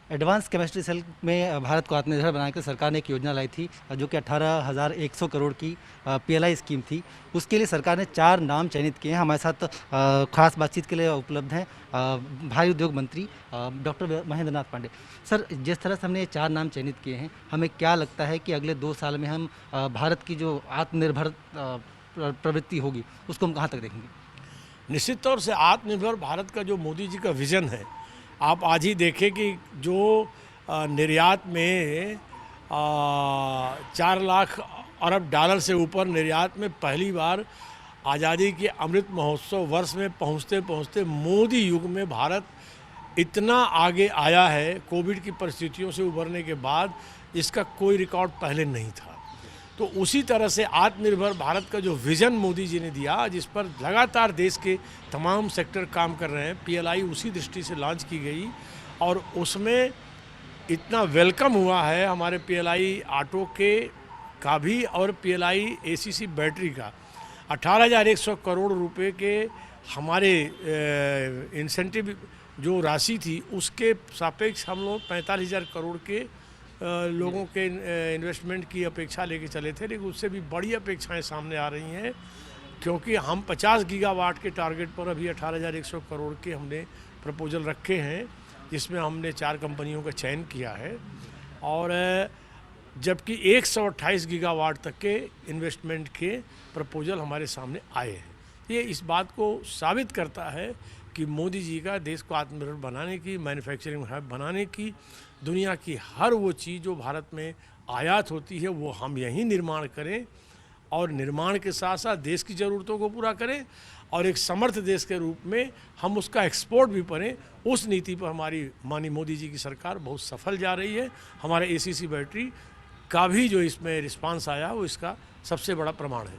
Advance chemistry cell में भारत को आत्मनिर्भर बनाने के लिए सरकार ने एक योजना लाई थी, जो कि 18,100 करोड़ की पीएलआई स्कीम थी। उसके लिए सरकार ने 4 नाम चयनित किए हैं। हमारे साथ खास बातचीत के लिए उपलब्ध हैं भारी उद्योग मंत्री डॉक्टर महेंद्र नाथ पांडे। सर, जिस तरह से हमने ये 4 नाम चयनित किए हैं, हमें क्या लगता है कि अगले 2 साल में हम भारत की जो आत्मनिर्भर प्रवृत्ति होगी उसको हम कहाँ तक देखेंगे? निश्चित तौर से आत्मनिर्भर भारत का जो मोदी जी का विज़न है, आप आज ही देखें कि जो निर्यात में 4 लाख अरब डॉलर से ऊपर निर्यात में पहली बार आज़ादी के अमृत महोत्सव वर्ष में पहुंचते पहुंचते मोदी युग में भारत इतना आगे आया है। कोविड की परिस्थितियों से उभरने के बाद इसका कोई रिकॉर्ड पहले नहीं था। तो उसी तरह से आत्मनिर्भर भारत का जो विज़न मोदी जी ने दिया, जिस पर लगातार देश के तमाम सेक्टर काम कर रहे हैं, पीएलआई उसी दृष्टि से लॉन्च की गई और उसमें इतना वेलकम हुआ है हमारे पीएलआई ऑटो के का भी और पीएलआई एसीसी बैटरी का। 18,100 करोड़ रुपए के हमारे इंसेंटिव जो राशि थी उसके सापेक्ष हम लोग 45,000 करोड़ के लोगों के इन्वेस्टमेंट की अपेक्षा लेके चले थे, लेकिन उससे भी बड़ी अपेक्षाएं सामने आ रही हैं, क्योंकि हम 50 गीगावाट के टारगेट पर अभी 18,100 करोड़ के हमने प्रपोजल रखे हैं, जिसमें हमने 4 कंपनियों का चयन किया है और जबकि 128 गीगावाट तक के इन्वेस्टमेंट के प्रपोजल हमारे सामने आए हैं। ये इस बात को साबित करता है कि मोदी जी का देश को आत्मनिर्भर बनाने की, मैन्युफैक्चरिंग हब बनाने की, दुनिया की हर वो चीज़ जो भारत में आयात होती है वो हम यहीं निर्माण करें और निर्माण के साथ साथ देश की ज़रूरतों को पूरा करें और एक समर्थ देश के रूप में हम उसका एक्सपोर्ट भी करें। उस नीति पर हमारी माननीय मोदी जी की सरकार बहुत सफल जा रही है। हमारे एसीसी बैटरी का भी जो इसमें रिस्पांस आया वो इसका सबसे बड़ा प्रमाण है।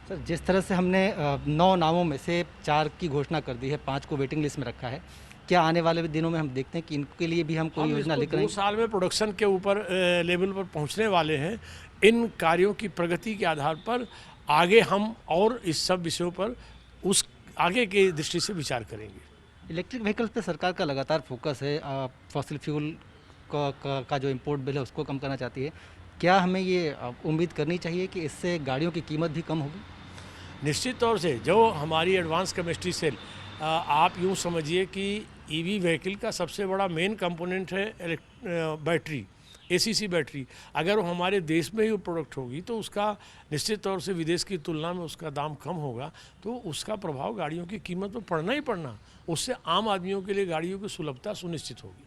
सर, जिस तरह से हमने 9 नामों में से 4 की घोषणा कर दी है, 5 को वेटिंग लिस्ट में रखा है, क्या आने वाले दिनों में हम देखते हैं कि इनके लिए भी हम कोई योजना लेकर 2 साल में प्रोडक्शन के ऊपर लेवल पर पहुंचने वाले हैं। इन कार्यों की प्रगति के आधार पर आगे हम और इस सब विषयों पर उस आगे की दृष्टि से विचार करेंगे। इलेक्ट्रिक व्हीकल्स पे सरकार का लगातार फोकस है। फॉसिल फ्यूल का जो इम्पोर्ट बिल है उसको कम करना चाहती है। क्या हमें ये उम्मीद करनी चाहिए कि इससे गाड़ियों की कीमत भी कम होगी? निश्चित तौर से जो हमारी एडवांस केमिस्ट्री सेल, आप यूँ समझिए कि ईवी व्हीकल का सबसे बड़ा मेन कंपोनेंट है बैटरी, एसीसी बैटरी। अगर वो हमारे देश में ही प्रोडक्ट होगी तो उसका निश्चित तौर से विदेश की तुलना में उसका दाम कम होगा, तो उसका प्रभाव गाड़ियों की कीमत पर पड़ना ही पड़ना। उससे आम आदमियों के लिए गाड़ियों की सुलभता सुनिश्चित होगी।